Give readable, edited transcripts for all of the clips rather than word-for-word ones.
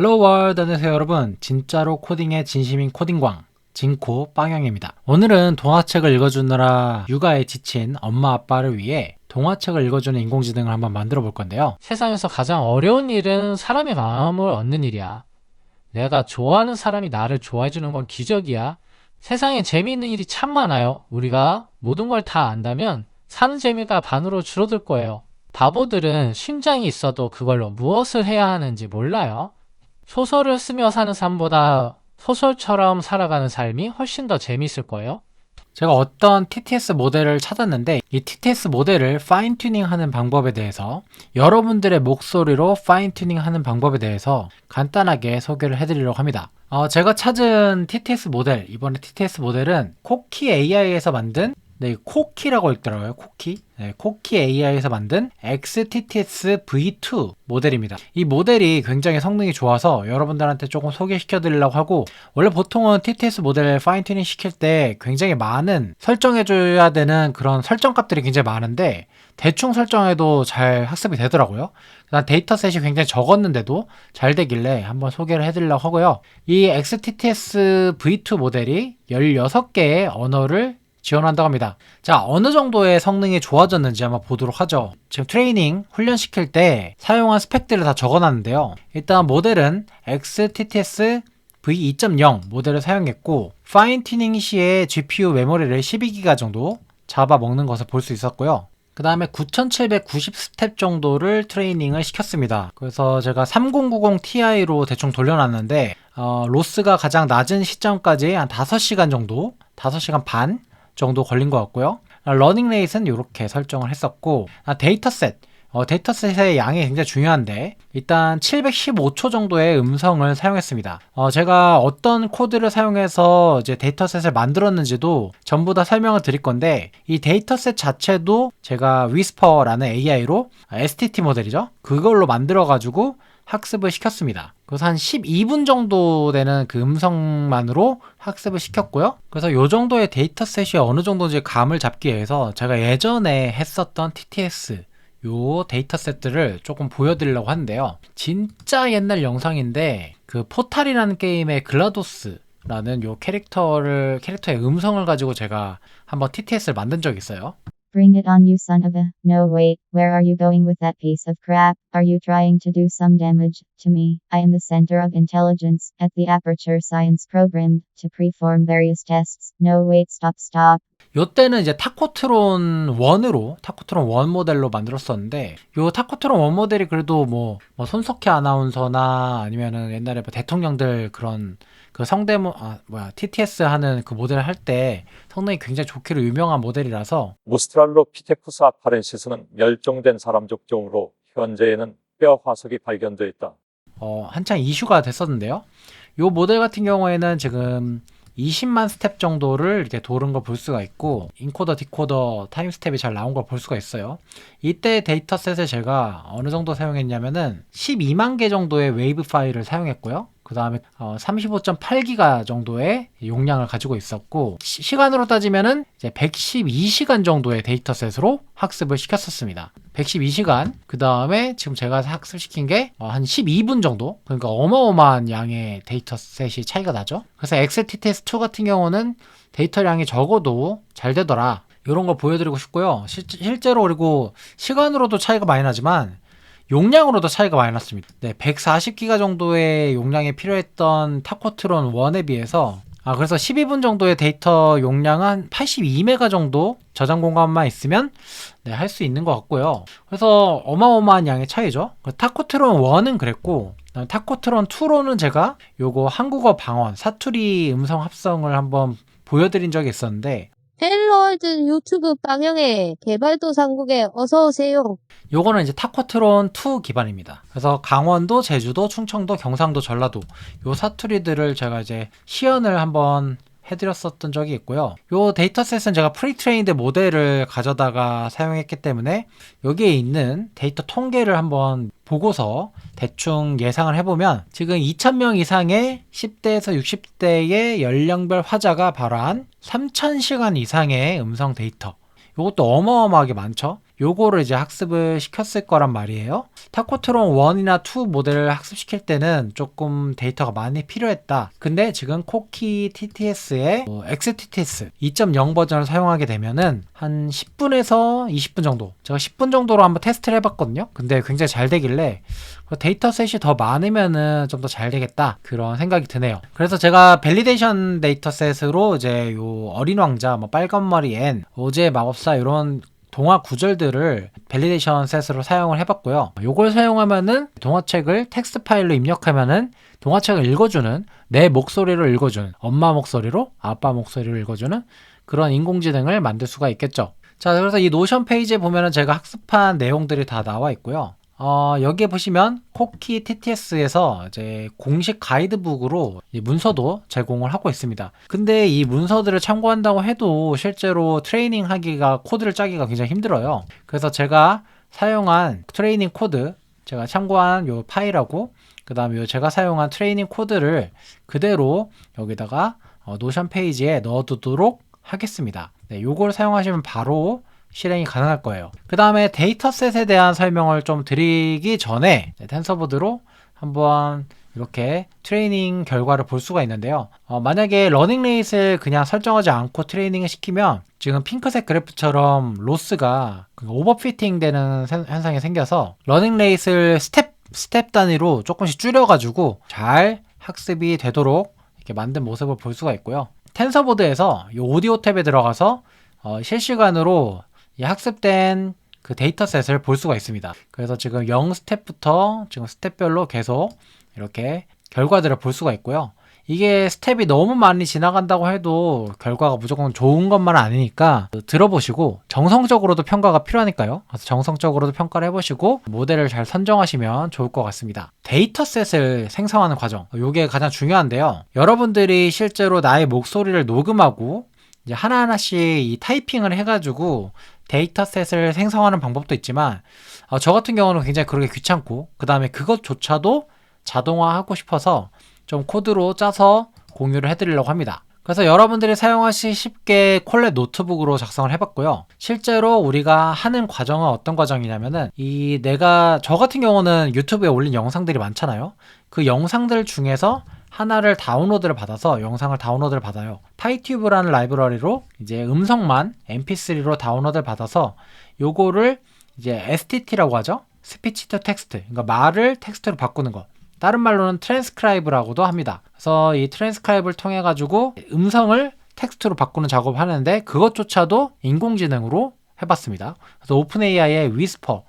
헬로 월드, 안녕하세요 여러분. 진짜로 코딩의 진심인 코딩광 진코 빵영입니다. 오늘은 동화책을 읽어주느라 육아에 지친 엄마 아빠를 위해 동화책을 읽어주는 인공지능을 한번 만들어 볼 건데요. 세상에서 가장 어려운 일은 사람의 마음을 얻는 일이야. 내가 좋아하는 사람이 나를 좋아해주는 건 기적이야. 세상에 재미있는 일이 참 많아요. 우리가 모든 걸 다 안다면 사는 재미가 반으로 줄어들 거예요. 바보들은 심장이 있어도 그걸로 무엇을 해야 하는지 몰라요. 소설을 쓰며 사는 삶보다 소설처럼 살아가는 삶이 훨씬 더 재미있을 거예요. 제가 어떤 TTS 모델을 찾았는데 이 TTS 모델을 파인 튜닝 하는 방법에 대해서 여러분들의 목소리로 파인 튜닝 하는 방법에 대해서 간단하게 소개를 해드리려고 합니다. 제가 찾은 TTS 모델, 이번에 TTS 모델은 코키 AI에서 만든 코키라고 읽더라고요. 코키. 코키 AI에서 만든 XTTS V2 모델입니다. 이 모델이 굉장히 성능이 좋아서 여러분들한테 조금 소개시켜 드리려고 하고, 원래 보통은 TTS 모델 파인 튜닝 시킬 때 굉장히 많은 설정해 줘야 되는 그런 설정값들이 굉장히 많은데 대충 설정해도 잘 학습이 되더라고요. 그다음 데이터셋이 굉장히 적었는데도 잘 되길래 한번 소개를 해드리려고 하고요. 이 XTTS V2 모델이 16개의 언어를 지원한다고 합니다. 자, 어느 정도의 성능이 좋아졌는지 한번 보도록 하죠. 지금 트레이닝 훈련시킬 때 사용한 스펙들을 다 적어놨는데요. 일단 모델은 XTTS V2.0 모델을 사용했고, 파인 튜닝 시에 GPU 메모리를 12기가 정도 잡아먹는 것을 볼 수 있었고요. 그 다음에 9790 스텝 정도를 트레이닝을 시켰습니다. 그래서 제가 3090 Ti로 대충 돌려놨는데 로스가 가장 낮은 시점까지 한 5시간 정도, 5시간 반 정도 걸린 것 같고요. 러닝 레이트는 이렇게 설정을 했었고, 데이터셋의 양이 굉장히 중요한데 일단 715초 정도의 음성을 사용했습니다. 제가 어떤 코드를 사용해서 이제 데이터셋을 만들었는지도 전부 다 설명을 드릴 건데, 이 데이터셋 자체도 제가 위스퍼라는 AI로 STT 모델이죠. 그걸로 만들어 가지고 학습을 시켰습니다. 그래서 한 12분 정도 되는 그 음성만으로 학습을 시켰고요. 그래서 요 정도의 데이터셋이 어느 정도인지 감을 잡기 위해서 제가 예전에 했었던 TTS 요 데이터셋들을 조금 보여드리려고 하는데요. 진짜 옛날 영상인데 그 포탈이라는 게임의 글라도스라는 요 캐릭터의 음성을 가지고 제가 한번 TTS를 만든 적이 있어요. Bring it on, you son of a. No, wait, where are you going with that piece of crap? Are you trying to do some damage to me? I am the center of intelligence at the Aperture Science Program to perform various tests. No, wait, stop. 요때는 이제 타코트론 1 모델로 만들었었는데, 요 타코트론 1 모델이 그래도 뭐 손석희 아나운서나 아니면은 옛날에 뭐 대통령들 그런 그 TTS 하는 그 모델을 할 때 성능이 굉장히 좋기로 유명한 모델이라서. 오스트랄로피테쿠스 아파렌시스는 멸종된 사람 족종으로 현재에는 뼈 화석이 발견되었다. 한창 이슈가 됐었는데요. 요 모델 같은 경우에는 지금 20만 스텝 정도를 이렇게 도는 걸 볼 수가 있고, 인코더, 디코더 타임 스텝이 잘 나온 걸 볼 수가 있어요. 이때 데이터셋을 제가 어느 정도 사용했냐면은 12만 개 정도의 웨이브 파일을 사용했고요. 그 다음에 35.8기가 정도의 용량을 가지고 있었고, 시간으로 따지면은 이제 112시간 정도의 데이터셋으로 학습을 시켰었습니다. 112시간. 그 다음에 지금 제가 학습시킨 게 한 12분 정도. 그러니까 어마어마한 양의 데이터셋이 차이가 나죠. 그래서 XTTS2 같은 경우는 데이터량이 적어도 잘 되더라, 이런 걸 보여드리고 싶고요. 실제로 그리고 시간으로도 차이가 많이 나지만 용량으로도 차이가 많이 났습니다. 140기가 정도의 용량이 필요했던 타코트론 1에 비해서 그래서 12분 정도의 데이터 용량은 82메가 정도 저장 공간만 있으면 할 수 있는 것 같고요. 그래서 어마어마한 양의 차이죠. 타코트론 1은 그랬고, 타코트론 2로는 제가 요거 한국어 방언 사투리 음성 합성을 한번 보여드린 적이 있었는데, 헬로월드 유튜브 방영의 개발도상국에 어서오세요. 요거는 이제 타코트론 2 기반입니다. 그래서 강원도, 제주도, 충청도, 경상도, 전라도 요 사투리들을 제가 이제 시연을 한번 해드렸었던 적이 있고요. 요 데이터셋은 제가 프리트레인드 모델을 가져다가 사용했기 때문에 여기에 있는 데이터 통계를 한번 보고서 대충 예상을 해보면 지금 2,000명 이상의 10대에서 60대의 연령별 화자가 발화한 3,000시간 이상의 음성 데이터, 이것도 어마어마하게 많죠. 요거를 이제 학습을 시켰을 거란 말이에요. 타코트론 1이나 2 모델을 학습시킬 때는 조금 데이터가 많이 필요했다. 근데 지금 코키 TTS의 XTTS 2.0 버전을 사용하게 되면은 한 10분에서 20분 정도, 제가 10분 정도로 한번 테스트를 해봤거든요. 근데 굉장히 잘 되길래 데이터셋이 더 많으면은 좀 더 잘 되겠다, 그런 생각이 드네요. 그래서 제가 밸리데이션 데이터셋으로 이제 요 어린 왕자, 뭐 빨간 머리 앤, 오즈의 마법사 이런 동화 구절들을 밸리데이션 셋으로 사용을 해봤고요. 요걸 사용하면은 동화책을 텍스트 파일로 입력하면은 동화책을 읽어주는, 내 목소리로 읽어주는, 엄마 목소리로 아빠 목소리로 읽어주는 그런 인공지능을 만들 수가 있겠죠. 자, 그래서 이 노션 페이지에 보면은 제가 학습한 내용들이 다 나와 있고요. 여기에 보시면 코키 TTS에서 이제 공식 가이드북으로 이 문서도 제공을 하고 있습니다. 근데 이 문서들을 참고한다고 해도 실제로 트레이닝 하기가, 코드를 짜기가 굉장히 힘들어요. 그래서 제가 사용한 트레이닝 코드, 제가 참고한 요 파일하고 그 다음에 요 제가 사용한 트레이닝 코드를 그대로 여기다가 노션 페이지에 넣어두도록 하겠습니다. 네, 요걸 사용하시면 바로 실행이 가능할 거예요. 그 다음에 데이터셋에 대한 설명을 좀 드리기 전에 텐서보드로 한번 이렇게 트레이닝 결과를 볼 수가 있는데요. 만약에 러닝 레이스를 그냥 설정하지 않고 트레이닝을 시키면 지금 핑크색 그래프처럼 로스가 오버피팅 되는 현상이 생겨서 러닝 레이스를 스텝 단위로 조금씩 줄여가지고 잘 학습이 되도록 이렇게 만든 모습을 볼 수가 있고요. 텐서보드에서 이 오디오 탭에 들어가서 실시간으로 이 학습된 그 데이터셋을 볼 수가 있습니다. 그래서 지금 0스텝부터 지금 스텝별로 계속 이렇게 결과들을 볼 수가 있고요. 이게 스텝이 너무 많이 지나간다고 해도 결과가 무조건 좋은 것만은 아니니까 들어보시고, 정성적으로도 평가가 필요하니까요. 그래서 정성적으로도 평가를 해보시고 모델을 잘 선정하시면 좋을 것 같습니다. 데이터셋을 생성하는 과정, 이게 가장 중요한데요. 여러분들이 실제로 나의 목소리를 녹음하고 이제 하나하나씩 이 타이핑을 해가지고 데이터셋을 생성하는 방법도 있지만, 저 같은 경우는 굉장히 그러기 귀찮고, 그 다음에 그것조차도 자동화하고 싶어서 좀 코드로 짜서 공유를 해드리려고 합니다. 그래서 여러분들이 사용하시 쉽게 콜렛 노트북으로 작성을 해봤고요. 실제로 우리가 하는 과정은 어떤 과정이냐면은, 저 같은 경우는 유튜브에 올린 영상들이 많잖아요. 그 영상들 중에서 하나를 다운로드를 받아서 영상을 다운로드를 받아요. 파이튜브라는 라이브러리로 이제 음성만 mp3로 다운로드를 받아서 요거를 이제 STT라고 하죠. 스피치 투 텍스트. 그러니까 말을 텍스트로 바꾸는 거. 다른 말로는 트랜스크라이브라고도 합니다. 그래서 이 트랜스크라이브를 통해 가지고 음성을 텍스트로 바꾸는 작업을 하는데, 그것조차도 인공지능으로 해봤습니다. 그래서 오픈 AI의 위스퍼를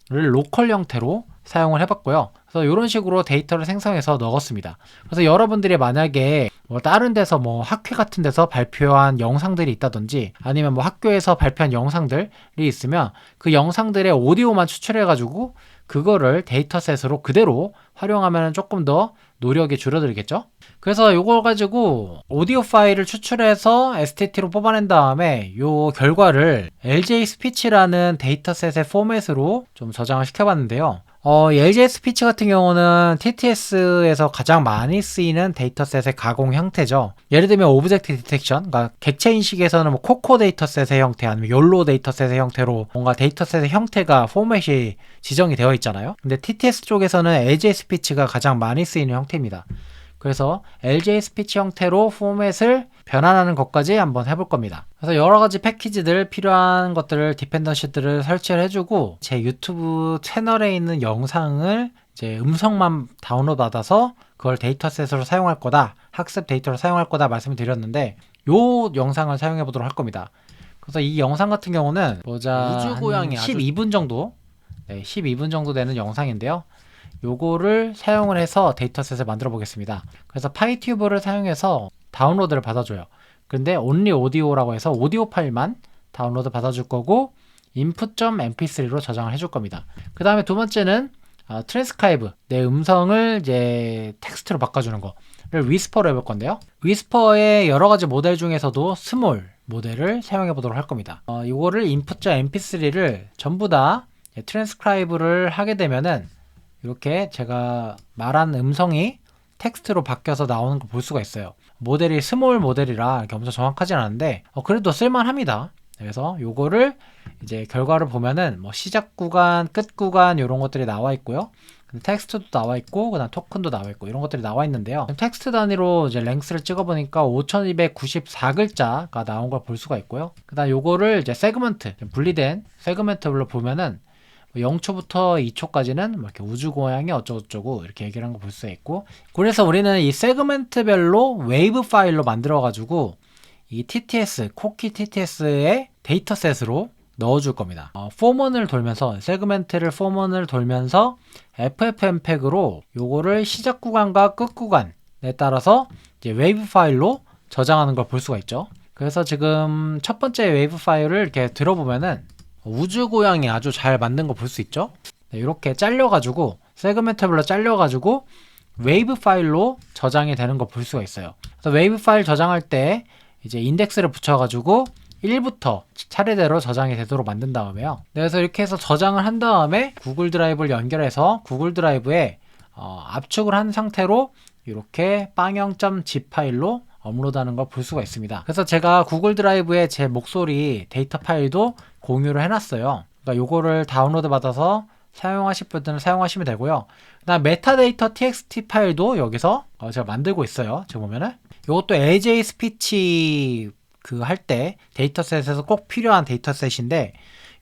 로컬 형태로 사용을 해봤고요. 그래서 이런 식으로 데이터를 생성해서 넣었습니다. 그래서 여러분들이 만약에 다른 데서 학회 같은 데서 발표한 영상들이 있다든지, 아니면 학교에서 발표한 영상들이 있으면 그 영상들의 오디오만 추출해가지고 그거를 데이터셋으로 그대로 활용하면 조금 더 노력이 줄어들겠죠. 그래서 이걸 가지고 오디오 파일을 추출해서 STT로 뽑아낸 다음에 이 결과를 LJ 스피치라는 데이터셋의 포맷으로 좀 저장을 시켜봤는데요. LJ 스피치 같은 경우는 TTS에서 가장 많이 쓰이는 데이터셋의 가공 형태죠. 예를 들면 오브젝트 디텍션, 그러니까 객체 인식에서는 코코 데이터셋의 형태, 아니면 욜로 데이터셋의 형태로 뭔가 데이터셋의 형태가 포맷이 지정이 되어 있잖아요. 근데 TTS 쪽에서는 LJ 스피치가 가장 많이 쓰이는 형태입니다. 그래서 LJ 스피치 형태로 포맷을 변환하는 것까지 한번 해볼 겁니다. 그래서 여러 가지 패키지들, 필요한 것들을, 디펜던시들을 설치를 해주고, 제 유튜브 채널에 있는 영상을 이제 음성만 다운로드 받아서 그걸 데이터셋으로 사용할 거다, 학습 데이터로 사용할 거다 말씀을 드렸는데, 요 영상을 사용해 보도록 할 겁니다. 그래서 이 영상 같은 경우는 우주 고양이 12분 정도, 12분 정도 되는 영상인데요. 요거를 사용을 해서 데이터셋을 만들어 보겠습니다. 그래서 파이튜브를 사용해서 다운로드를 받아줘요. 근데 only audio라고 해서 오디오 파일만 다운로드 받아줄 거고, input.mp3로 저장을 해줄 겁니다. 그 다음에 두 번째는 트랜스크라이브, 내 음성을 이제 텍스트로 바꿔주는 거를 위스퍼로 해볼 건데요. 위스퍼의 여러 가지 모델 중에서도 스몰 모델을 사용해 보도록 할 겁니다. 이거를 input.mp3를 전부 다 트랜스크라이브를 하게 되면은 이렇게 제가 말한 음성이 텍스트로 바뀌어서 나오는 거 볼 수가 있어요. 모델이 스몰 모델이라 이렇게 엄청 정확하진 않은데 그래도 쓸만합니다. 그래서 요거를 이제 결과를 보면은 뭐 시작 구간, 끝 구간 이런 것들이 나와 있고요. 텍스트도 나와 있고, 그다음 토큰도 나와 있고 이런 것들이 나와 있는데요. 텍스트 단위로 이제 랭스를 찍어보니까 5,294글자가 나온 걸 볼 수가 있고요. 그다음 요거를 이제 세그먼트, 분리된 세그먼트별로 보면은 0초부터 2초까지는 이렇게 우주 고양이 어쩌고저쩌고 이렇게 얘기를 한 거 볼 수 있고, 그래서 우리는 이 세그멘트별로 웨이브 파일로 만들어 가지고 이 TTS, 코키 TTS의 데이터셋으로 넣어줄 겁니다. 포먼을 돌면서, 세그멘트를 포먼을 돌면서 FFmpeg으로 요거를 시작 구간과 끝 구간에 따라서 이제 웨이브 파일로 저장하는 걸 볼 수가 있죠. 그래서 지금 첫 번째 웨이브 파일을 이렇게 들어보면은 우주 고양이 아주 잘 만든 거 볼 수 있죠. 네, 이렇게 잘려가지고 세그멘트별로 잘려가지고 웨이브 파일로 저장이 되는 거 볼 수가 있어요. 그래서 웨이브 파일 저장할 때 이제 인덱스를 붙여가지고 1부터 차례대로 저장이 되도록 만든 다음에요. 그래서 이렇게 해서 저장을 한 다음에 구글 드라이브를 연결해서 구글 드라이브에 압축을 한 상태로 이렇게 빵형.zip 파일로 업로드하는 걸 볼 수가 있습니다. 그래서 제가 구글 드라이브에 제 목소리 데이터 파일도 공유를 해놨어요. 그러니까 요거를 다운로드 받아서 사용하실 분들은 사용하시면 되고요. 그다음 메타데이터 txt 파일도 여기서 제가 만들고 있어요. 지금 보면은 요것도 AJ 스피치 그 할 때 데이터셋에서 꼭 필요한 데이터셋인데,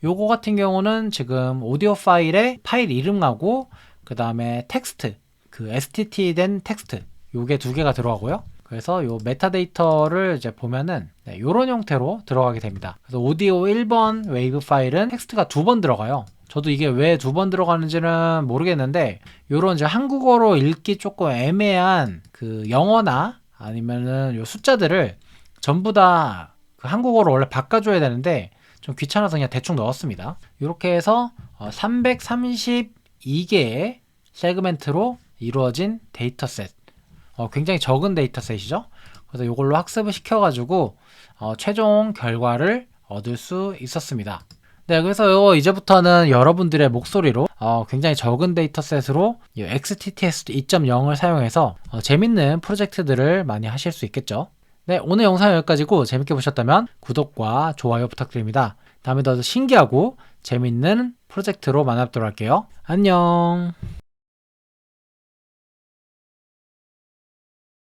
요거 같은 경우는 지금 오디오 파일에 파일 이름하고 그 다음에 텍스트, 그 STT 된 텍스트, 요게 두 개가 들어가고요. 그래서 요 메타데이터를 이제 보면은 요런 형태로 들어가게 됩니다. 그래서 오디오 1번 웨이브 파일은 텍스트가 2번 들어가요. 저도 이게 왜 2번 들어가는지는 모르겠는데, 요런 이제 한국어로 읽기 조금 애매한 그 영어나 아니면은 요 숫자들을 전부 다 그 한국어로 원래 바꿔줘야 되는데 좀 귀찮아서 그냥 대충 넣었습니다. 이렇게 해서 332개의 세그멘트로 이루어진 데이터셋, 굉장히 적은 데이터셋이죠. 그래서 이걸로 학습을 시켜가지고 최종 결과를 얻을 수 있었습니다. 네, 그래서 이제부터는 여러분들의 목소리로 굉장히 적은 데이터셋으로 XTTS 2.0을 사용해서 재밌는 프로젝트들을 많이 하실 수 있겠죠. 네, 오늘 영상은 여기까지고 재밌게 보셨다면 구독과 좋아요 부탁드립니다. 다음에 더 신기하고 재밌는 프로젝트로 만나뵙도록 할게요. 안녕.